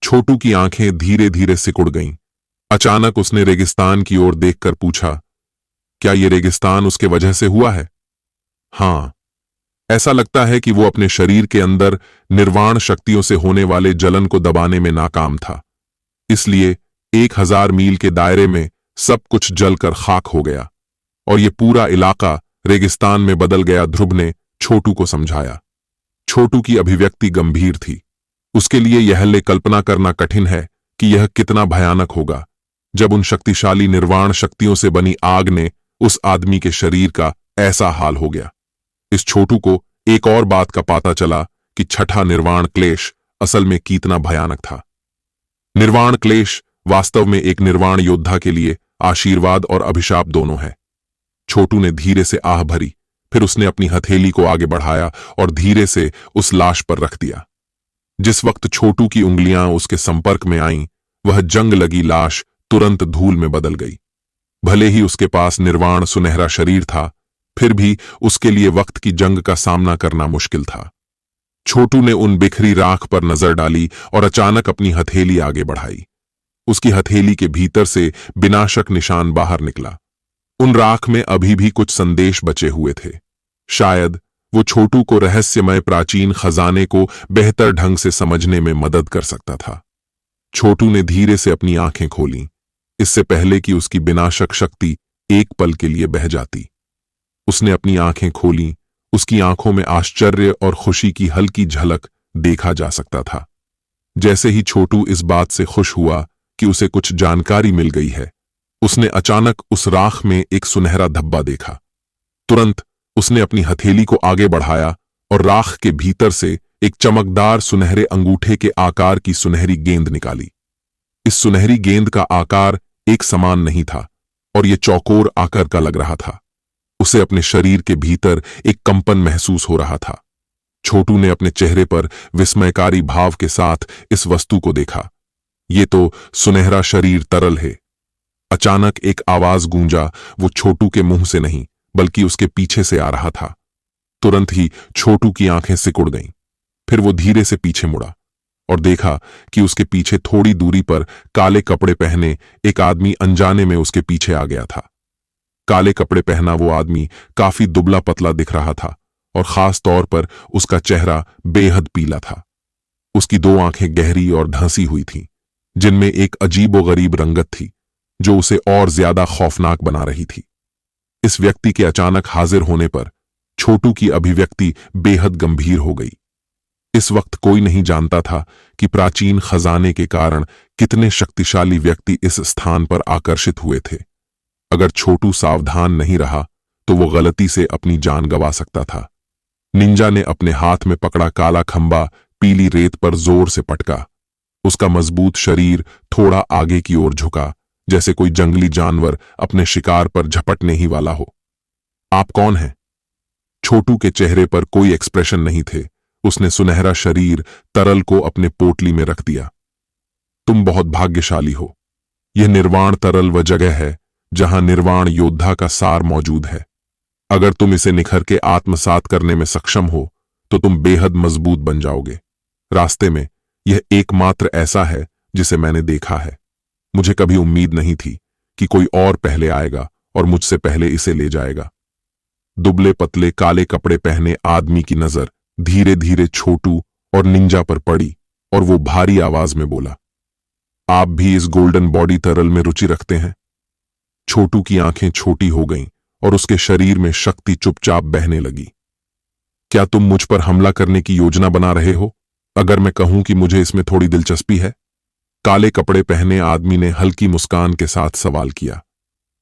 छोटू की आंखें धीरे धीरे सिकुड़ गईं। अचानक उसने रेगिस्तान की ओर देखकर पूछा, क्या ये रेगिस्तान उसके वजह से हुआ है? हां, ऐसा लगता है कि वो अपने शरीर के अंदर निर्वाण शक्तियों से होने वाले जलन को दबाने में नाकाम था। इसलिए 1000 मील के दायरे में सब कुछ जलकर खाक हो गया और ये पूरा इलाका रेगिस्तान में बदल गया। ध्रुव ने छोटू को समझाया। छोटू की अभिव्यक्ति गंभीर थी। उसके लिए यह कल्पना करना कठिन है कि यह कितना भयानक होगा जब उन शक्तिशाली निर्वाण शक्तियों से बनी आग ने उस आदमी के शरीर का ऐसा हाल हो गया। इस छोटू को एक और बात का पता चला कि छठा निर्वाण क्लेश असल में कितना भयानक था। निर्वाण क्लेश वास्तव में एक निर्वाण योद्धा के लिए आशीर्वाद और अभिशाप दोनों है। छोटू ने धीरे से आह भरी, फिर उसने अपनी हथेली को आगे बढ़ाया और धीरे से उस लाश पर रख दिया। जिस वक्त छोटू की उंगलियां उसके संपर्क में आईं, वह जंग लगी लाश तुरंत धूल में बदल गई। भले ही उसके पास निर्वाण सुनहरा शरीर था, फिर भी उसके लिए वक्त की जंग का सामना करना मुश्किल था। छोटू ने उन बिखरी राख पर नजर डाली और अचानक अपनी हथेली आगे बढ़ाई। उसकी हथेली के भीतर से विनाशक निशान बाहर निकला। उन राख में अभी भी कुछ संदेश बचे हुए थे। शायद वो छोटू को रहस्यमय प्राचीन खजाने को बेहतर ढंग से समझने में मदद कर सकता था। छोटू ने धीरे से अपनी आंखें खोलीं, इससे पहले कि उसकी विनाशक शक्ति एक पल के लिए बह जाती। उसने अपनी आंखें खोलीं, उसकी आंखों में आश्चर्य और खुशी की हल्की झलक देखा जा सकता था। जैसे ही छोटू इस बात से खुश हुआ कि उसे कुछ जानकारी मिल गई है, उसने अचानक उस राख में एक सुनहरा धब्बा देखा। तुरंत उसने अपनी हथेली को आगे बढ़ाया और राख के भीतर से एक चमकदार सुनहरे अंगूठे के आकार की सुनहरी गेंद निकाली। इस सुनहरी गेंद का आकार एक समान नहीं था और यह चौकोर आकार का लग रहा था। उसे अपने शरीर के भीतर एक कंपन महसूस हो रहा था। छोटू ने अपने चेहरे पर विस्मयकारी भाव के साथ इस वस्तु को देखा। ये तो सुनहरा शरीर तरल है। अचानक एक आवाज गूंजा, वो छोटू के मुंह से नहीं बल्कि उसके पीछे से आ रहा था। तुरंत ही छोटू की आंखें सिकुड़ गईं। फिर वो धीरे से पीछे मुड़ा और देखा कि उसके पीछे थोड़ी दूरी पर काले कपड़े पहने एक आदमी अनजाने में उसके पीछे आ गया था। काले कपड़े पहना वो आदमी काफी दुबला पतला दिख रहा था और खास तौर पर उसका चेहरा बेहद पीला था। उसकी 2 आंखें गहरी और धंसी हुई थीं, जिनमें एक अजीबोगरीब रंगत थी जो उसे और ज्यादा खौफनाक बना रही थी। इस व्यक्ति के अचानक हाजिर होने पर छोटू की अभिव्यक्ति बेहद गंभीर हो गई। इस वक्त कोई नहीं जानता था कि प्राचीन खजाने के कारण कितने शक्तिशाली व्यक्ति इस स्थान पर आकर्षित हुए थे। अगर छोटू सावधान नहीं रहा तो वो गलती से अपनी जान गंवा सकता था। निंजा ने अपने हाथ में पकड़ा काला खंबा पीली रेत पर जोर से पटका। उसका मजबूत शरीर थोड़ा आगे की ओर झुका, जैसे कोई जंगली जानवर अपने शिकार पर झपटने ही वाला हो। आप कौन हैं? छोटू के चेहरे पर कोई एक्सप्रेशन नहीं थे। उसने सुनहरा शरीर तरल को अपने पोटली में रख दिया। तुम बहुत भाग्यशाली हो। यह निर्वाण तरल वह जगह है जहां निर्वाण योद्धा का सार मौजूद है। अगर तुम इसे निखर के आत्मसात करने में सक्षम हो तो तुम बेहद मजबूत बन जाओगे। रास्ते में यह एकमात्र ऐसा है जिसे मैंने देखा है। मुझे कभी उम्मीद नहीं थी कि कोई और पहले आएगा और मुझसे पहले इसे ले जाएगा। दुबले पतले काले कपड़े पहने आदमी की नजर धीरे धीरे छोटू और निंजा पर पड़ी और वो भारी आवाज में बोला, आप भी इस गोल्डन बॉडी तरल में रुचि रखते हैं? छोटू की आंखें छोटी हो गईं और उसके शरीर में शक्ति चुपचाप बहने लगी। क्या तुम मुझ पर हमला करने की योजना बना रहे हो? अगर मैं कहूं कि मुझे इसमें थोड़ी दिलचस्पी है? काले कपड़े पहने आदमी ने हल्की मुस्कान के साथ सवाल किया।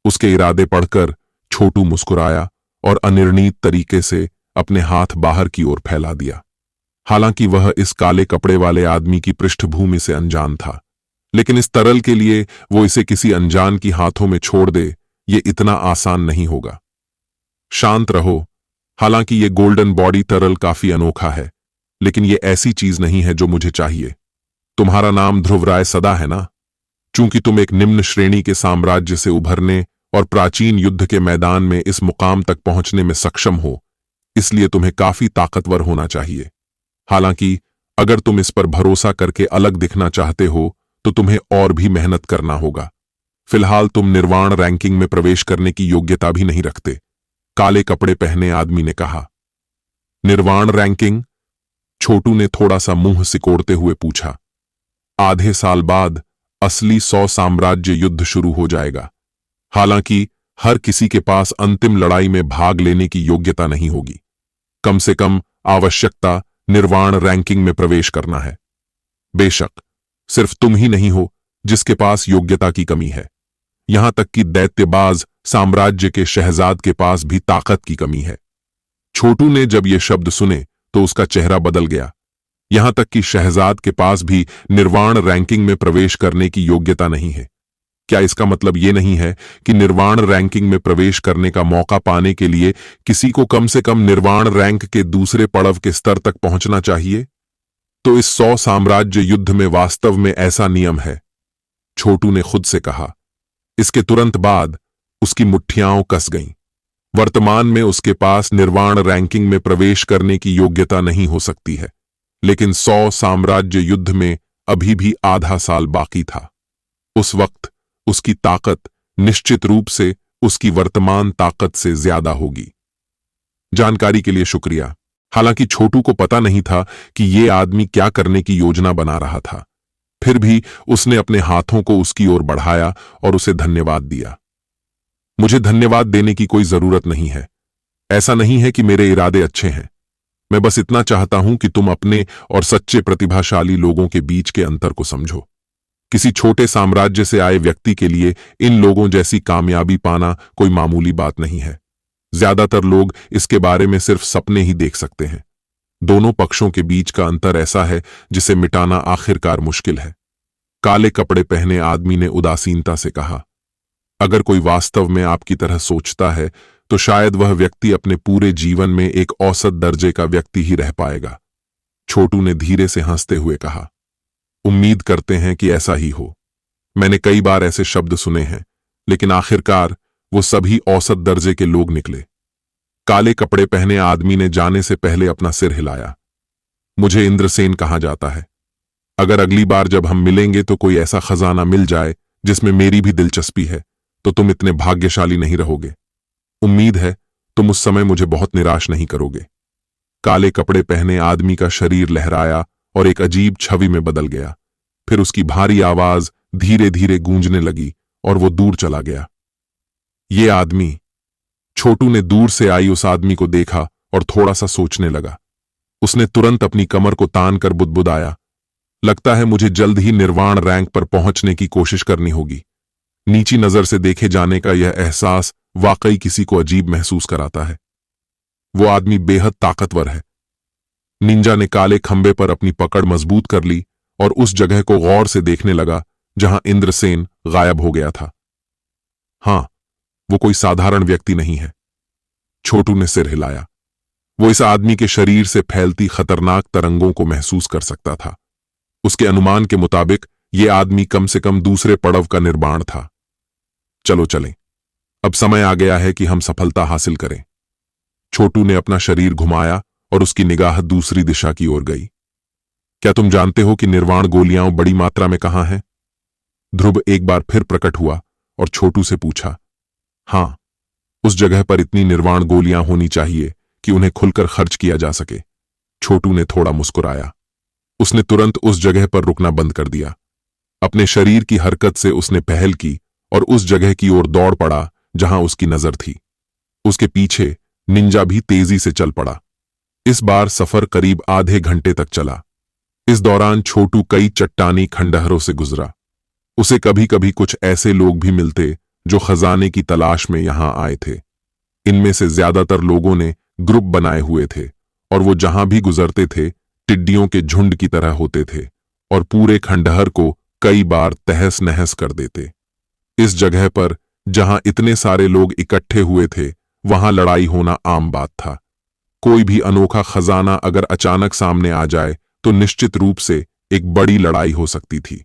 उसके इरादे पढ़कर छोटू मुस्कुराया और अनिर्णित तरीके से अपने हाथ बाहर की ओर फैला दिया। हालांकि वह इस काले कपड़े वाले आदमी की पृष्ठभूमि से अनजान था, लेकिन इस तरल के लिए वो इसे किसी अनजान की हाथों में छोड़ दे, ये इतना आसान नहीं होगा। शांत रहो। हालांकि ये गोल्डन बॉडी तरल काफी अनोखा है, लेकिन ये ऐसी चीज नहीं है जो मुझे चाहिए। तुम्हारा नाम ध्रुव राय सदा है ना? चूंकि तुम एक निम्न श्रेणी के साम्राज्य से उभरने और प्राचीन युद्ध के मैदान में इस मुकाम तक पहुंचने में सक्षम हो, इसलिए तुम्हें काफी ताकतवर होना चाहिए। हालांकि अगर तुम इस पर भरोसा करके अलग दिखना चाहते हो तो तुम्हें और भी मेहनत करना होगा। फिलहाल तुम निर्वाण रैंकिंग में प्रवेश करने की योग्यता भी नहीं रखते, काले कपड़े पहने आदमी ने कहा। निर्वाण रैंकिंग? छोटू ने थोड़ा सा मुंह सिकोड़ते हुए पूछा। आधे साल बाद असली 100 साम्राज्य युद्ध शुरू हो जाएगा। हालांकि हर किसी के पास अंतिम लड़ाई में भाग लेने की योग्यता नहीं होगी। कम से कम आवश्यकता निर्वाण रैंकिंग में प्रवेश करना है। बेशक सिर्फ तुम ही नहीं हो जिसके पास योग्यता की कमी है, यहां तक कि दैत्यबाज साम्राज्य के शहजाद के पास भी ताकत की कमी है। छोटू ने जब ये शब्द सुने तो उसका चेहरा बदल गया। यहां तक कि शहजाद के पास भी निर्वाण रैंकिंग में प्रवेश करने की योग्यता नहीं है। क्या इसका मतलब यह नहीं है कि निर्वाण रैंकिंग में प्रवेश करने का मौका पाने के लिए किसी को कम से कम निर्वाण रैंक के दूसरे पड़ाव के स्तर तक पहुंचना चाहिए? तो इस 100 साम्राज्य युद्ध में वास्तव में ऐसा नियम है, छोटू ने खुद से कहा। इसके तुरंत बाद उसकी मुट्ठियां कस गईं। वर्तमान में उसके पास निर्वाण रैंकिंग में प्रवेश करने की योग्यता नहीं हो सकती है, लेकिन 100 साम्राज्य युद्ध में अभी भी आधा साल बाकी था। उस वक्त उसकी ताकत निश्चित रूप से उसकी वर्तमान ताकत से ज्यादा होगी। जानकारी के लिए शुक्रिया। हालांकि छोटू को पता नहीं था कि ये आदमी क्या करने की योजना बना रहा था, फिर भी उसने अपने हाथों को उसकी ओर बढ़ाया और उसे धन्यवाद दिया। मुझे धन्यवाद देने की कोई जरूरत नहीं है। ऐसा नहीं है कि मेरे इरादे अच्छे हैं। मैं बस इतना चाहता हूं कि तुम अपने और सच्चे प्रतिभाशाली लोगों के बीच के अंतर को समझो। किसी छोटे साम्राज्य से आए व्यक्ति के लिए इन लोगों जैसी कामयाबी पाना कोई मामूली बात नहीं है। ज्यादातर लोग इसके बारे में सिर्फ सपने ही देख सकते हैं। दोनों पक्षों के बीच का अंतर ऐसा है जिसे मिटाना आखिरकार मुश्किल है। काले कपड़े पहने आदमी ने उदासीनता से कहा। अगर कोई वास्तव में आपकी तरह सोचता है तो शायद वह व्यक्ति अपने पूरे जीवन में एक औसत दर्जे का व्यक्ति ही रह पाएगा, छोटू ने धीरे से हंसते हुए कहा। उम्मीद करते हैं कि ऐसा ही हो। मैंने कई बार ऐसे शब्द सुने हैं, लेकिन आखिरकार वो सभी औसत दर्जे के लोग निकले। काले कपड़े पहने आदमी ने जाने से पहले अपना सिर हिलाया। मुझे इंद्रसेन कहा जाता है। अगर अगली बार जब हम मिलेंगे तो कोई ऐसा खजाना मिल जाए जिसमें मेरी भी दिलचस्पी है तो तुम इतने भाग्यशाली नहीं रहोगे। उम्मीद है तुम उस समय मुझे बहुत निराश नहीं करोगे। काले कपड़े पहने आदमी का शरीर लहराया और एक अजीब छवि में बदल गया। फिर उसकी भारी आवाज धीरे धीरे गूंजने लगी और वो दूर चला गया। ये आदमी, छोटू ने दूर से आई उस आदमी को देखा और थोड़ा सा सोचने लगा। उसने तुरंत अपनी कमर को तान कर बुदबुदाया। लगता है मुझे जल्द ही निर्वाण रैंक पर पहुंचने की कोशिश करनी होगी। नीची नजर से देखे जाने का यह एहसास वाकई किसी को अजीब महसूस कराता है। वो आदमी बेहद ताकतवर है। निंजा ने काले खंबे पर अपनी पकड़ मजबूत कर ली और उस जगह को गौर से देखने लगा जहां इंद्रसेन गायब हो गया था। हां, वो कोई साधारण व्यक्ति नहीं है। छोटू ने सिर हिलाया। वो इस आदमी के शरीर से फैलती खतरनाक तरंगों को महसूस कर सकता था। उसके अनुमान के मुताबिक ये आदमी कम से कम दूसरे पड़ाव का निर्माण था। चलो चलें, अब समय आ गया है कि हम सफलता हासिल करें। छोटू ने अपना शरीर घुमाया और उसकी निगाह दूसरी दिशा की ओर गई। क्या तुम जानते हो कि निर्वाण गोलियां बड़ी मात्रा में कहां हैं? ध्रुव एक बार फिर प्रकट हुआ और छोटू से पूछा। हां, उस जगह पर इतनी निर्वाण गोलियां होनी चाहिए कि उन्हें खुलकर खर्च किया जा सके। छोटू ने थोड़ा मुस्कुराया। उसने तुरंत उस जगह पर रुकना बंद कर दिया। अपने शरीर की हरकत से उसने पहल की और उस जगह की ओर दौड़ पड़ा जहां उसकी नजर थी। उसके पीछे निंजा भी तेजी से चल पड़ा। इस बार सफर करीब आधे घंटे तक चला। इस दौरान छोटू कई चट्टानी खंडहरों से गुजरा। उसे कभी कभी कुछ ऐसे लोग भी मिलते जो खजाने की तलाश में यहां आए थे। इनमें से ज्यादातर लोगों ने ग्रुप बनाए हुए थे और वो जहां भी गुजरते थे टिड्डियों के झुंड की तरह होते थे और पूरे खंडहर को कई बार तहस नहस कर देते। इस जगह पर जहां इतने सारे लोग इकट्ठे हुए थे वहां लड़ाई होना आम बात था। कोई भी अनोखा खजाना अगर अचानक सामने आ जाए तो निश्चित रूप से एक बड़ी लड़ाई हो सकती थी।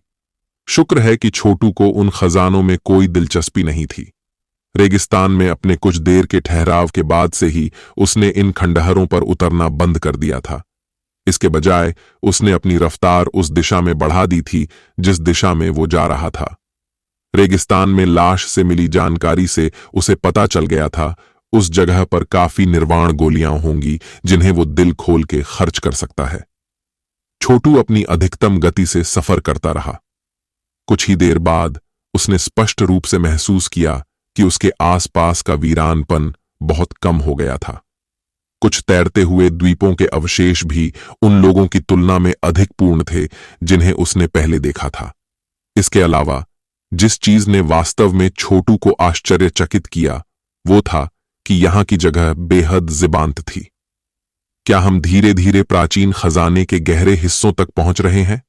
शुक्र है कि छोटू को उन खजानों में कोई दिलचस्पी नहीं थी। रेगिस्तान में अपने कुछ देर के ठहराव के बाद से ही उसने इन खंडहरों पर उतरना बंद कर दिया था। इसके बजाय उसने अपनी रफ्तार उस दिशा में बढ़ा दी थी जिस दिशा में वो जा रहा था। रेगिस्तान में लाश से मिली जानकारी से उसे पता चल गया था उस जगह पर काफी निर्वाण गोलियां होंगी जिन्हें वो दिल खोल के खर्च कर सकता है। छोटू अपनी अधिकतम गति से सफर करता रहा। कुछ ही देर बाद उसने स्पष्ट रूप से महसूस किया कि उसके आसपास का वीरानपन बहुत कम हो गया था। कुछ तैरते हुए द्वीपों के अवशेष भी उन लोगों की तुलना में अधिक पूर्ण थे जिन्हें उसने पहले देखा था। इसके अलावा जिस चीज ने वास्तव में छोटू को आश्चर्यचकित किया वो था कि यहां की जगह बेहद जीवंत थी। क्या हम धीरे धीरे प्राचीन खजाने के गहरे हिस्सों तक पहुंच रहे हैं?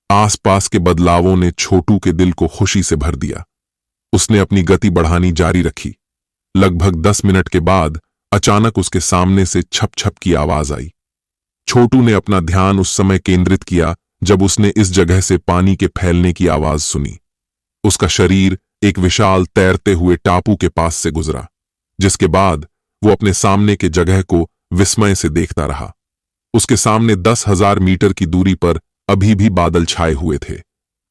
आसपास के बदलावों ने छोटू के दिल को खुशी से भर दिया। उसने अपनी गति बढ़ानी जारी रखी। लगभग 10 मिनट के बाद अचानक उसके सामने से छप छप की आवाज आई। छोटू ने अपना ध्यान उस समय केंद्रित किया जब उसने इस जगह से पानी के फैलने की आवाज सुनी। उसका शरीर एक विशाल तैरते हुए टापू के पास से गुजरा, जिसके बाद वो अपने सामने के जगह को विस्मय से देखता रहा। उसके सामने 10,000 मीटर की दूरी पर अभी भी बादल छाए हुए थे।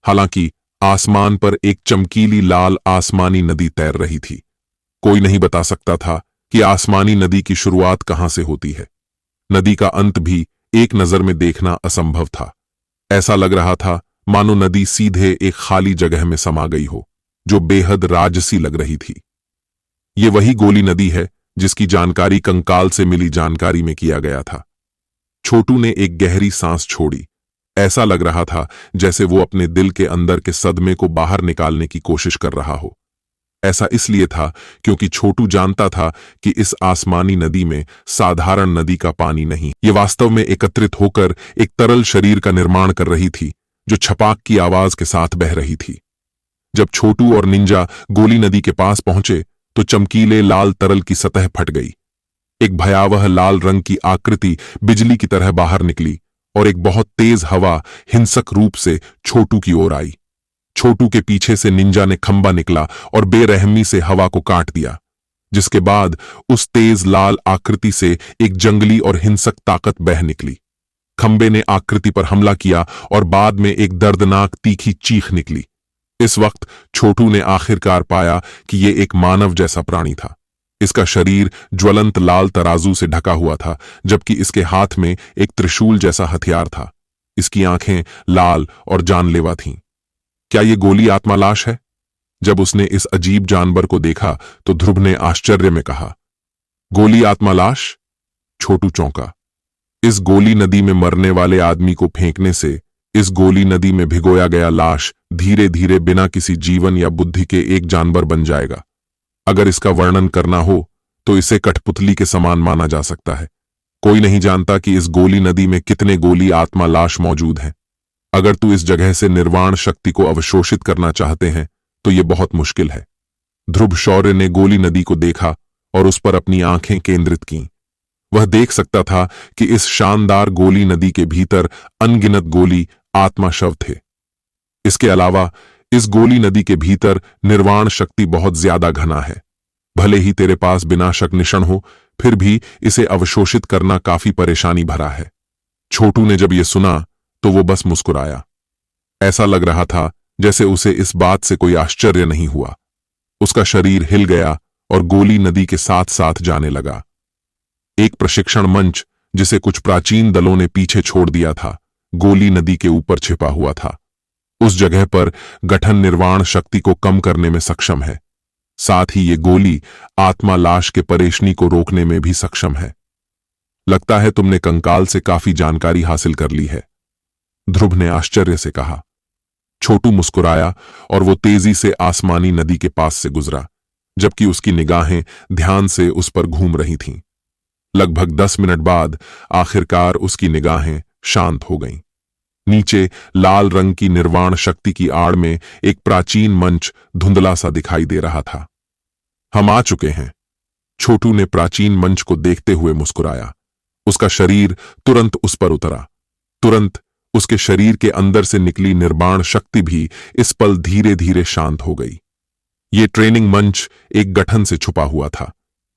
हालांकि आसमान पर एक चमकीली लाल आसमानी नदी तैर रही थी। कोई नहीं बता सकता था कि आसमानी नदी की शुरुआत कहां से होती है। नदी का अंत भी एक नजर में देखना असंभव था। ऐसा लग रहा था मानो नदी सीधे एक खाली जगह में समा गई हो, जो बेहद राजसी लग रही थी। ये वही गोली नदी है जिसकी जानकारी कंकाल से मिली जानकारी में किया गया था। छोटू ने एक गहरी सांस छोड़ी। ऐसा लग रहा था जैसे वो अपने दिल के अंदर के सदमे को बाहर निकालने की कोशिश कर रहा हो। ऐसा इसलिए था क्योंकि छोटू जानता था कि इस आसमानी नदी में साधारण नदी का पानी नहीं, ये वास्तव में एकत्रित होकर एक तरल शरीर का निर्माण कर रही थी जो छपाक की आवाज के साथ बह रही थी। जब छोटू और निंजा गोली नदी के पास पहुंचे तो चमकीले लाल तरल की सतह फट गई। एक भयावह लाल रंग की आकृति बिजली की तरह बाहर निकली और एक बहुत तेज हवा हिंसक रूप से छोटू की ओर आई। छोटू के पीछे से निंजा ने खंबा निकला और बेरहमी से हवा को काट दिया, जिसके बाद उस तेज लाल आकृति से एक जंगली और हिंसक ताकत बह निकली। खंबे ने आकृति पर हमला किया और बाद में एक दर्दनाक तीखी चीख निकली। इस वक्त छोटू ने आखिरकार पाया कि यह एक मानव जैसा प्राणी था। इसका शरीर ज्वलंत लाल तराजू से ढका हुआ था, जबकि इसके हाथ में एक त्रिशूल जैसा हथियार था। इसकी आंखें लाल और जानलेवा थीं। क्या ये गोली आत्मालाश है? जब उसने इस अजीब जानवर को देखा तो ध्रुव ने आश्चर्य में कहा, गोली आत्मालाश? छोटू चौंका। इस गोली नदी में मरने वाले आदमी को फेंकने से इस गोली नदी में भिगोया गया लाश धीरे धीरे बिना किसी जीवन या बुद्धि के एक जानवर बन जाएगा। अगर इसका वर्णन करना हो तो इसे कठपुतली के समान माना जा सकता है। कोई नहीं जानता कि इस गोली नदी में कितने गोली आत्मा लाश मौजूद हैं। अगर तू इस जगह से निर्वाण शक्ति को अवशोषित करना चाहते हैं तो यह बहुत मुश्किल है। ध्रुव शौर्य ने गोली नदी को देखा और उस पर अपनी आंखें केंद्रित कीं। वह देख सकता था कि इस शानदार गोली नदी के भीतर अनगिनत गोली आत्मा शव थे। इसके अलावा इस गोली नदी के भीतर निर्वाण शक्ति बहुत ज्यादा घना है। भले ही तेरे पास विनाशक निशान हो, फिर भी इसे अवशोषित करना काफी परेशानी भरा है। छोटू ने जब यह सुना तो वो बस मुस्कुराया। ऐसा लग रहा था जैसे उसे इस बात से कोई आश्चर्य नहीं हुआ। उसका शरीर हिल गया और गोली नदी के साथ साथ जाने लगा। एक प्रशिक्षण मंच जिसे कुछ प्राचीन दलों ने पीछे छोड़ दिया था, गोली नदी के ऊपर छिपा हुआ था। उस जगह पर गठन निर्वाण शक्ति को कम करने में सक्षम है। साथ ही ये गोली आत्मा लाश के परेशनी को रोकने में भी सक्षम है। लगता है तुमने कंकाल से काफी जानकारी हासिल कर ली है, ध्रुव ने आश्चर्य से कहा। छोटू मुस्कुराया और वो तेजी से आसमानी नदी के पास से गुजरा, जबकि उसकी निगाहें ध्यान से उस पर घूम रही थीं। लगभग 10 मिनट बाद आखिरकार उसकी निगाहें शांत हो गईं। नीचे लाल रंग की निर्वाण शक्ति की आड़ में एक प्राचीन मंच धुंधला सा दिखाई दे रहा था। हम आ चुके हैं, छोटू ने प्राचीन मंच को देखते हुए मुस्कुराया। उसका शरीर तुरंत उस पर उतरा। तुरंत उसके शरीर के अंदर से निकली निर्वाण शक्ति भी इस पल धीरे धीरे शांत हो गई। ये ट्रेनिंग मंच एक गठन से छुपा हुआ था।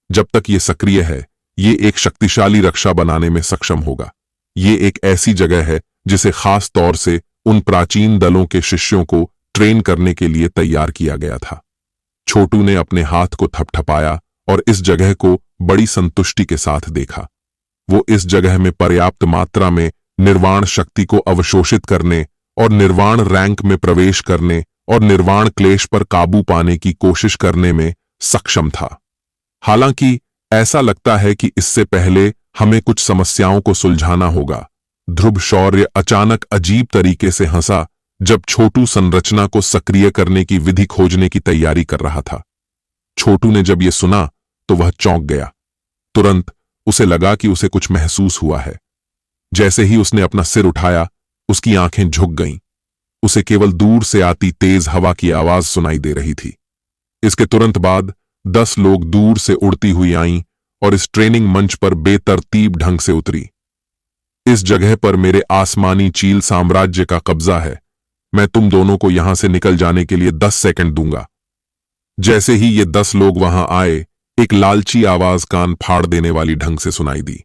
जब तक ये सक्रिय है, ये एक शक्तिशाली रक्षा बनाने में सक्षम होगा। ये एक ऐसी जगह है जिसे खास तौर से उन प्राचीन दलों के शिष्यों को ट्रेन करने के लिए तैयार किया गया था। छोटू ने अपने हाथ को थपथपाया और इस जगह को बड़ी संतुष्टि के साथ देखा। वो इस जगह में पर्याप्त मात्रा में निर्वाण शक्ति को अवशोषित करने और निर्वाण रैंक में प्रवेश करने और निर्वाण क्लेश पर काबू पाने की कोशिश करने में सक्षम था। हालांकि ऐसा लगता है कि इससे पहले हमें कुछ समस्याओं को सुलझाना होगा। ध्रुव शौर्य अचानक अजीब तरीके से हंसा जब छोटू संरचना को सक्रिय करने की विधि खोजने की तैयारी कर रहा था। छोटू ने जब यह सुना तो वह चौंक गया। तुरंत उसे लगा कि उसे कुछ महसूस हुआ है। जैसे ही उसने अपना सिर उठाया, उसकी आंखें झुक गईं। उसे केवल दूर से आती तेज हवा की आवाज सुनाई दे रही थी। इसके तुरंत बाद 10 लोग दूर से उड़ती हुई आईं और इस ट्रेनिंग मंच पर बेतरतीब ढंग से उतरी। इस जगह पर मेरे आसमानी चील साम्राज्य का कब्जा है। मैं तुम दोनों को यहां से निकल जाने के लिए 10 सेकंड दूंगा। जैसे ही ये 10 लोग वहां आए, एक लालची आवाज कान फाड़ देने वाली ढंग से सुनाई दी।